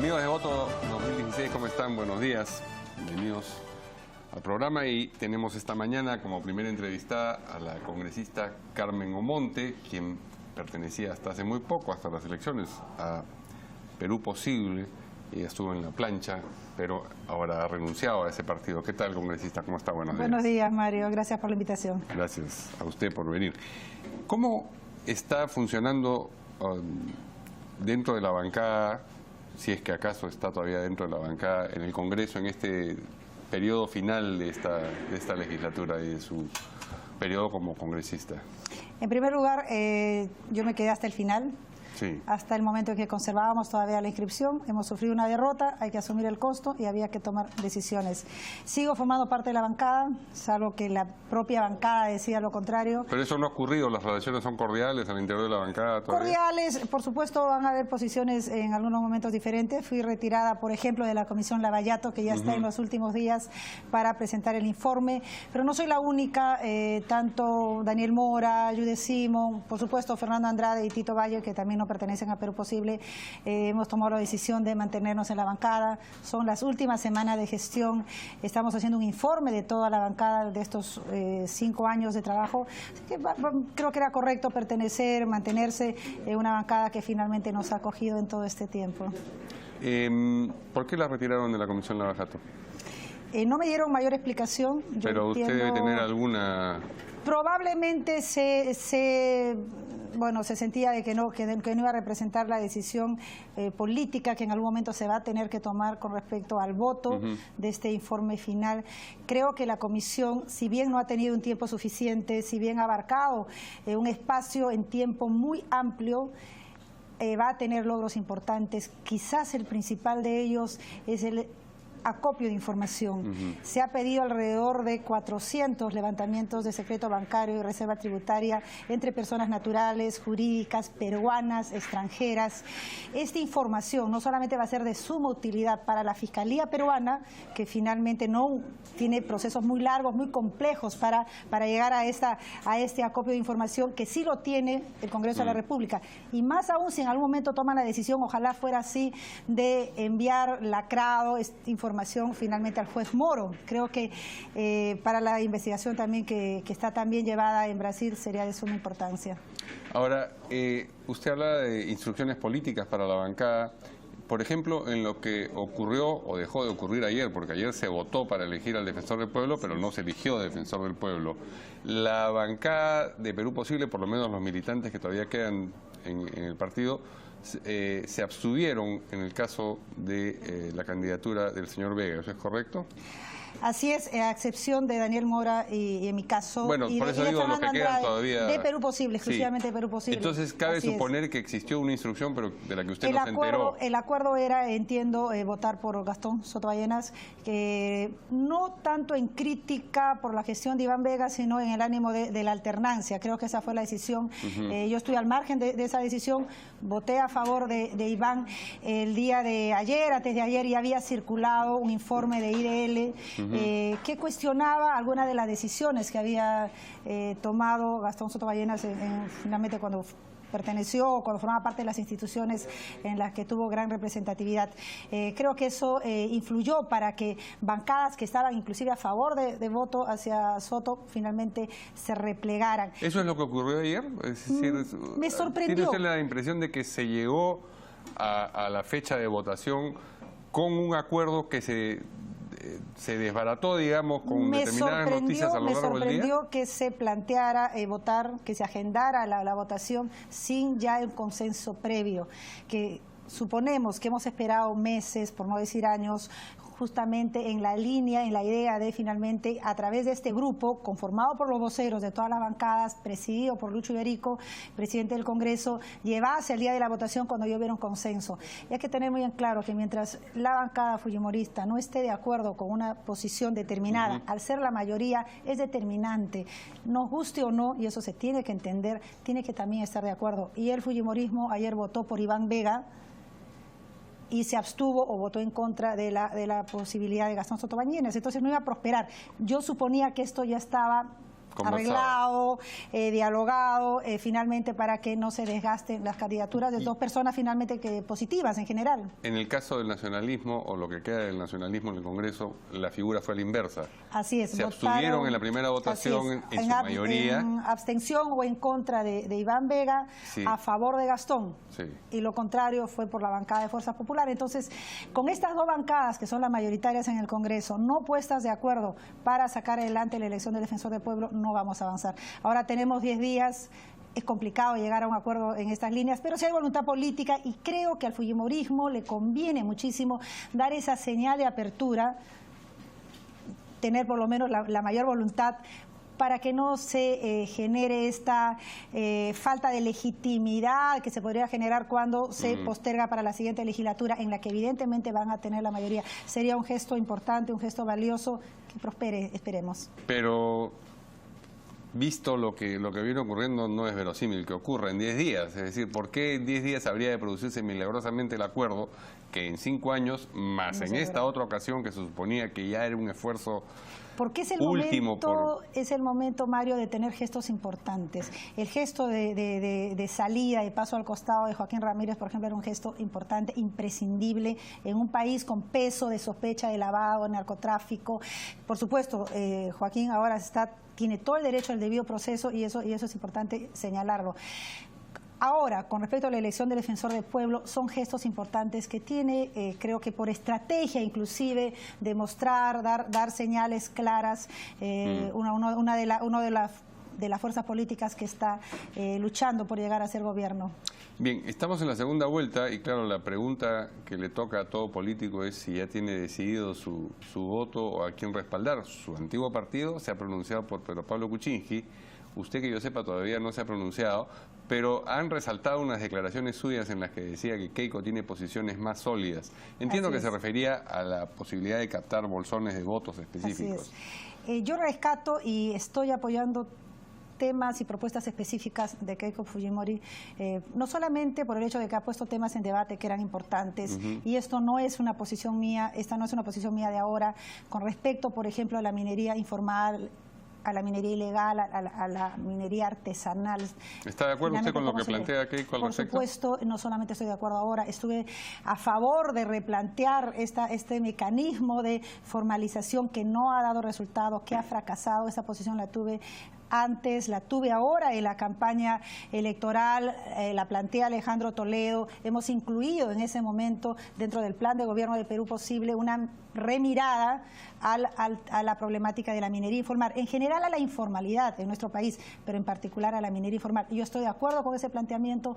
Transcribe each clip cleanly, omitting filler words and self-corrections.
Amigos de Voto 2016, ¿cómo están? Buenos días. Bienvenidos al programa y tenemos esta mañana como primera entrevistada a la congresista Carmen Omonte, quien pertenecía hasta hace muy poco, hasta las elecciones, a Perú Posible. Ella estuvo en la plancha, pero ahora ha renunciado a ese partido. ¿Qué tal, congresista? ¿Cómo está? Buenos días. Buenos días, Mario. Gracias por la invitación. Gracias a usted por venir. ¿Cómo está funcionando dentro de la bancada, si es que acaso está todavía dentro de la bancada, en el Congreso, en este periodo final de esta legislatura y de su periodo como congresista? En primer lugar, yo me quedé hasta el final. Sí. Hasta el momento en que conservábamos todavía la inscripción, hemos sufrido una derrota, hay que asumir el costo y había que tomar decisiones. Sigo formando parte de la bancada, salvo que la propia bancada decida lo contrario. Pero eso no ha ocurrido, las relaciones son cordiales al interior de la bancada todavía. Cordiales, por supuesto van a haber posiciones en algunos momentos diferentes. Fui retirada, por ejemplo, de la Comisión Lavallato, que ya está en los últimos días para presentar el informe, pero no soy la única, tanto Daniel Mora, Yude Simón, por supuesto Fernando Andrade y Tito Valle, que también no pertenecen a Perú Posible, hemos tomado la decisión de mantenernos en la bancada. Son las últimas semanas de gestión, estamos haciendo un informe de toda la bancada de estos 5 años de trabajo. Así que creo que era correcto pertenecer, mantenerse en una bancada que finalmente nos ha acogido en todo este tiempo. ¿Por qué la retiraron de la Comisión Lavallato? No me dieron mayor explicación. Pero usted debe tener alguna... Probablemente se sentía de que no iba a representar la decisión política que en algún momento se va a tener que tomar con respecto al voto de este informe final. Creo que la comisión, si bien no ha tenido un tiempo suficiente, si bien ha abarcado un espacio en tiempo muy amplio, va a tener logros importantes. Quizás el principal de ellos es el acopio de información. Se ha pedido alrededor de 400 levantamientos de secreto bancario y reserva tributaria entre personas naturales, jurídicas, peruanas, extranjeras. Esta información no solamente va a ser de suma utilidad para la Fiscalía peruana, que finalmente no tiene procesos muy largos, muy complejos para llegar a este acopio de información, que sí lo tiene el Congreso de la República. Y más aún si en algún momento toman la decisión, ojalá fuera así, de enviar lacrado esta información finalmente al juez Moro. Creo que para la investigación también que está también llevada en Brasil sería de suma importancia. Ahora, usted habla de instrucciones políticas para la bancada. Por ejemplo, en lo que ocurrió o dejó de ocurrir ayer, porque ayer se votó para elegir al defensor del pueblo, pero no se eligió defensor del pueblo. La bancada de Perú Posible, por lo menos los militantes que todavía quedan en el partido, se abstuvieron en el caso de la candidatura del señor Vega. ¿Eso es correcto? Así es, a excepción de Daniel Mora y en mi caso, bueno, y por eso digo, los que quedan todavía de Perú Posible, exclusivamente de Perú Posible. Entonces cabe suponer que existió una instrucción, pero de la que usted no se enteró. El acuerdo era, entiendo, votar por Gastón Sotoballenas, que no tanto en crítica por la gestión de Iván Vega, sino en el ánimo de la alternancia. Creo que esa fue la decisión. Yo estoy al margen de esa decisión, voté a favor de Iván. El día de ayer, antes de ayer, ya había circulado un informe de IDL que cuestionaba algunas de las decisiones que había tomado Gastón Sotoballenas finalmente cuando formaba parte de las instituciones en las que tuvo gran representatividad. Creo que eso influyó para que bancadas que estaban inclusive a favor de voto hacia Soto finalmente se replegaran. ¿Eso es lo que ocurrió ayer? Es decir, me sorprendió. ¿Tiene usted la impresión de que se llegó a la fecha de votación con un acuerdo que se desbarató, digamos, con determinadas noticias a lo largo del día? Me sorprendió que se planteara votar, que se agendara la votación sin ya el consenso previo, que suponemos que hemos esperado meses, por no decir años, justamente en la línea, en la idea de finalmente, a través de este grupo, conformado por los voceros de todas las bancadas, presidido por Lucho Iberico, presidente del Congreso, llevarse al día de la votación cuando ya hubiera un consenso. Y hay que tener muy en claro que mientras la bancada fujimorista no esté de acuerdo con una posición determinada, al ser la mayoría, es determinante, nos guste o no, y eso se tiene que entender, tiene que también estar de acuerdo. Y el fujimorismo ayer votó por Iván Vega, y se abstuvo o votó en contra de la posibilidad de Gastón Sotoballenas. Entonces no iba a prosperar. Yo suponía que esto ya estaba arreglado, dialogado, finalmente para que no se desgasten las candidaturas de dos personas finalmente positivas en general. En el caso del nacionalismo, o lo que queda del nacionalismo en el Congreso, la figura fue a la inversa. Así es. Se abstuvieron en la primera votación en su mayoría. En abstención o en contra de Iván Vega, sí, a favor de Gastón. Sí. Y lo contrario fue por la bancada de Fuerza Popular. Entonces, con estas dos bancadas, que son las mayoritarias en el Congreso, no puestas de acuerdo para sacar adelante la elección del defensor del pueblo, no vamos a avanzar. Ahora tenemos 10 días, es complicado llegar a un acuerdo en estas líneas, pero sí hay voluntad política y creo que al fujimorismo le conviene muchísimo dar esa señal de apertura, tener por lo menos la mayor voluntad para que no se genere esta falta de legitimidad que se podría generar cuando se posterga para la siguiente legislatura, en la que evidentemente van a tener la mayoría. Sería un gesto importante, un gesto valioso, que prospere, esperemos. Pero visto lo que viene ocurriendo, no es verosímil que ocurra en 10 días. Es decir, ¿por qué en 10 días habría de producirse milagrosamente el acuerdo que en 5 años, más en esta otra ocasión que se suponía que ya era un esfuerzo porque es el es el momento, Mario, de tener gestos importantes. El gesto de salida, de paso al costado de Joaquín Ramírez, por ejemplo, era un gesto importante, imprescindible, en un país con peso de sospecha de lavado, de narcotráfico. Por supuesto, Joaquín ahora tiene todo el derecho al debido proceso y eso es importante señalarlo. Ahora, con respecto a la elección del defensor del pueblo, son gestos importantes que tiene, creo que por estrategia inclusive, demostrar, dar señales claras, una de las fuerzas políticas que está luchando por llegar a ser gobierno. Bien, estamos en la segunda vuelta y claro, la pregunta que le toca a todo político es si ya tiene decidido su voto o a quién respaldar. Su antiguo partido se ha pronunciado por Pedro Pablo Kuczynski. Usted, que yo sepa, todavía no se ha pronunciado, pero han resaltado unas declaraciones suyas en las que decía que Keiko tiene posiciones más sólidas. Entiendo que se refería a la posibilidad de captar bolsones de votos específicos. Así es. Yo rescato y estoy apoyando temas y propuestas específicas de Keiko Fujimori, no solamente por el hecho de que ha puesto temas en debate que eran importantes, y esto no es una posición mía, esta no es una posición mía de ahora, con respecto, por ejemplo, a la minería informal, a la minería ilegal, a la minería artesanal. ¿Está de acuerdo usted con lo que plantea Keiko al respecto? Por supuesto, no solamente estoy de acuerdo ahora, estuve a favor de replantear este mecanismo de formalización que no ha dado resultado, que ha fracasado. Esa posición la tuve antes, la tuve ahora en la campaña electoral, la plantea Alejandro Toledo. Hemos incluido en ese momento, dentro del plan de gobierno de Perú Posible, una remirada a la problemática de la minería informal, en general a la informalidad en nuestro país, pero en particular a la minería informal. Yo estoy de acuerdo con ese planteamiento.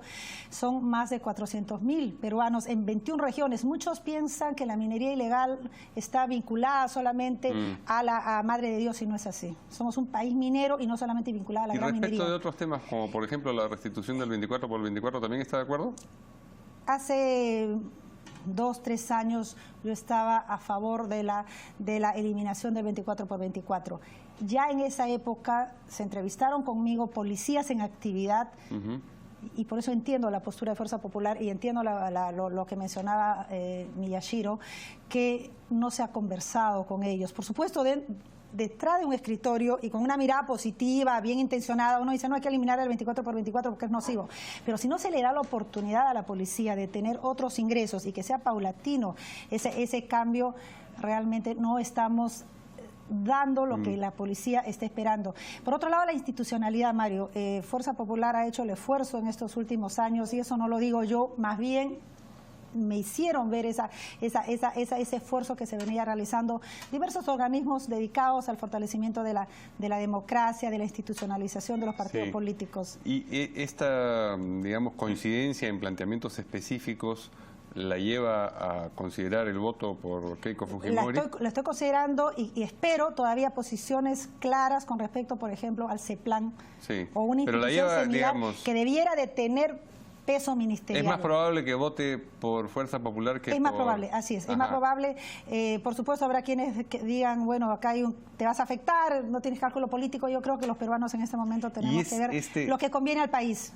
Son más de 400.000 peruanos en 21 regiones. Muchos piensan que la minería ilegal está vinculada solamente a Madre de Dios, y no es así. Somos un país minero y no solamente vinculada a la gran minería. ¿Y respecto de otros temas, como por ejemplo la restitución del 24 por 24, también está de acuerdo? Hace 2, 3 años yo estaba a favor de la eliminación del 24 por 24. Ya en esa época se entrevistaron conmigo policías en actividad, y por eso entiendo la postura de Fuerza Popular y entiendo lo que mencionaba Miyashiro, que no se ha conversado con ellos. Por supuesto, detrás de un escritorio y con una mirada positiva, bien intencionada, uno dice no hay que eliminar el 24 por 24 porque es nocivo, pero si no se le da la oportunidad a la policía de tener otros ingresos y que sea paulatino ese cambio, realmente no estamos dando lo que la policía está esperando. Por otro lado, la institucionalidad, Mario. Fuerza Popular ha hecho el esfuerzo en estos últimos años, y eso no lo digo yo, más bien me hicieron ver ese esfuerzo que se venía realizando diversos organismos dedicados al fortalecimiento de la democracia, de la institucionalización de los partidos políticos. Y esta, digamos, coincidencia en planteamientos específicos la lleva a considerar el voto por Keiko Fujimori. La estoy considerando y espero todavía posiciones claras con respecto, por ejemplo, al CEPLAN, o una institución similar, que debiera de tener peso ministerial. ¿Es más probable que vote por Fuerza Popular que Es más probable, así es. Es más probable. Por supuesto, habrá quienes que digan, bueno, acá te vas a afectar, no tienes cálculo político. Yo creo que los peruanos en este momento tenemos que ver lo que conviene al país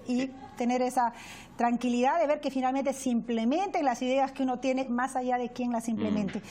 y tener esa tranquilidad de ver que finalmente se implementen las ideas que uno tiene, más allá de quién las implemente.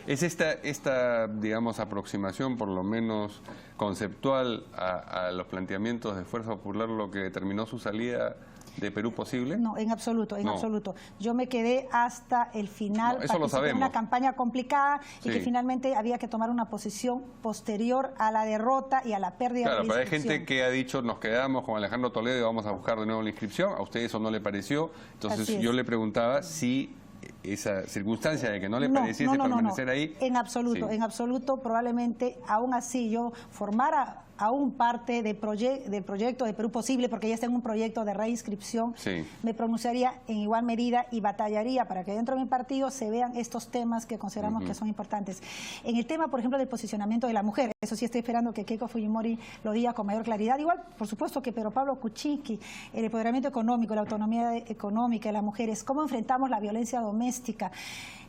¿Es esta digamos, aproximación, por lo menos conceptual, a los planteamientos de Fuerza Popular lo que determinó su salida de Perú Posible? No, en absoluto, en absoluto. Yo me quedé hasta el final. No, eso lo sabemos. Una campaña complicada y sí, que finalmente había que tomar una posición posterior a la derrota y a la pérdida de la inscripción. Claro, pero hay gente inscripción. que ha dicho, nos quedamos con Alejandro Toledo y vamos a buscar de nuevo la inscripción. A usted eso no le pareció. Entonces yo le preguntaba si esa circunstancia de que no le pareciese permanecer ahí. En absoluto, sí, en absoluto. Probablemente aún así yo formara aún parte del proyecto de Perú Posible, porque ya está en un proyecto de reinscripción, sí, me pronunciaría en igual medida y batallaría para que dentro de mi partido se vean estos temas que consideramos que son importantes. En el tema, por ejemplo, del posicionamiento de la mujer, eso sí estoy esperando que Keiko Fujimori lo diga con mayor claridad. Igual, por supuesto que Pedro Pablo Kuczynski, el empoderamiento económico, la autonomía económica de las mujeres, cómo enfrentamos la violencia doméstica,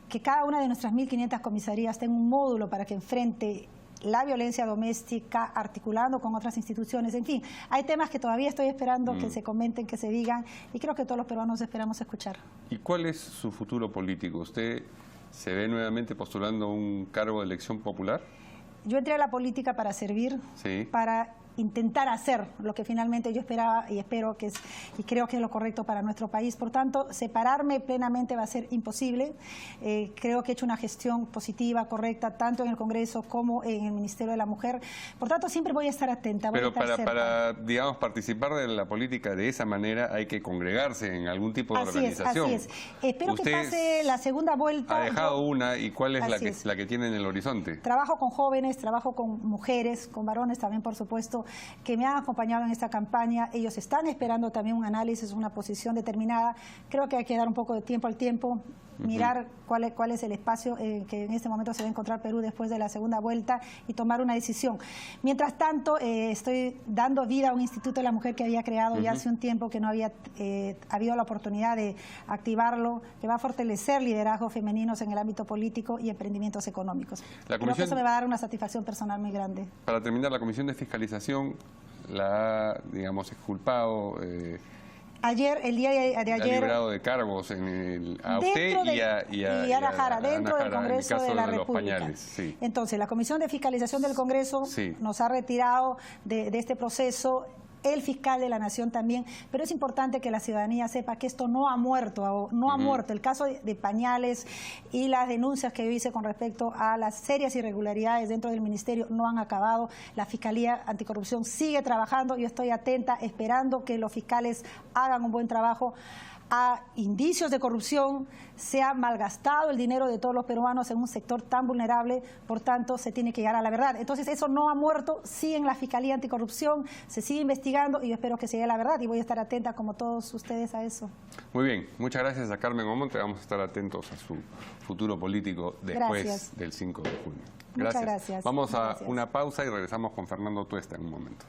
que cada una de nuestras 1.500 comisarías tenga un módulo para que enfrente la violencia doméstica, articulando con otras instituciones. En fin, hay temas que todavía estoy esperando que se comenten, que se digan, y creo que todos los peruanos esperamos escuchar. ¿Y cuál es su futuro político? ¿Usted se ve nuevamente postulando un cargo de elección popular? Yo entré a la política para servir, sí, para intentar hacer lo que finalmente yo esperaba y espero que es, y creo que es lo correcto para nuestro país. Por tanto, separarme plenamente va a ser imposible. Creo que he hecho una gestión positiva, correcta, tanto en el Congreso como en el Ministerio de la Mujer. Por tanto, siempre voy a estar atenta. Pero para, digamos, participar de la política de esa manera hay que congregarse en algún tipo de organización. Así es. Espero que pase la segunda vuelta. Ha dejado una, ¿y cuál es la que tiene en el horizonte? Trabajo con jóvenes, trabajo con mujeres, con varones también, por supuesto, que me han acompañado en esta campaña. Ellos están esperando también un análisis, una posición determinada. Creo que hay que dar un poco de tiempo al tiempo, mirar cuál es el espacio que en este momento se va a encontrar Perú después de la segunda vuelta y tomar una decisión. Mientras tanto, estoy dando vida a un Instituto de la Mujer que había creado ya hace un tiempo, que no había habido la oportunidad de activarlo, que va a fortalecer liderazgos femeninos en el ámbito político y emprendimientos económicos. Creo que eso me va a dar una satisfacción personal muy grande. Para terminar, la Comisión de Fiscalización la ha, digamos, exculpado. Ayer, el día de ayer... Ha librado de cargos a usted y a Ana Jara, dentro del Congreso de la República. Pañales, sí. Entonces, la Comisión de Fiscalización del Congreso nos ha retirado de este proceso. El fiscal de la Nación también, pero es importante que la ciudadanía sepa que esto no ha muerto, El caso de Pañales y las denuncias que yo hice con respecto a las serias irregularidades dentro del Ministerio no han acabado. La Fiscalía Anticorrupción sigue trabajando, yo estoy atenta, esperando que los fiscales hagan un buen trabajo. A indicios de corrupción, se ha malgastado el dinero de todos los peruanos en un sector tan vulnerable, por tanto se tiene que llegar a la verdad. Entonces eso no ha muerto, sigue en la Fiscalía Anticorrupción, se sigue investigando y yo espero que se llegue a la verdad y voy a estar atenta como todos ustedes a eso. Muy bien, muchas gracias a Carmen Omonte, vamos a estar atentos a su futuro político después del 5 de junio. Muchas gracias. Vamos a una pausa y regresamos con Fernando Tuesta en un momento.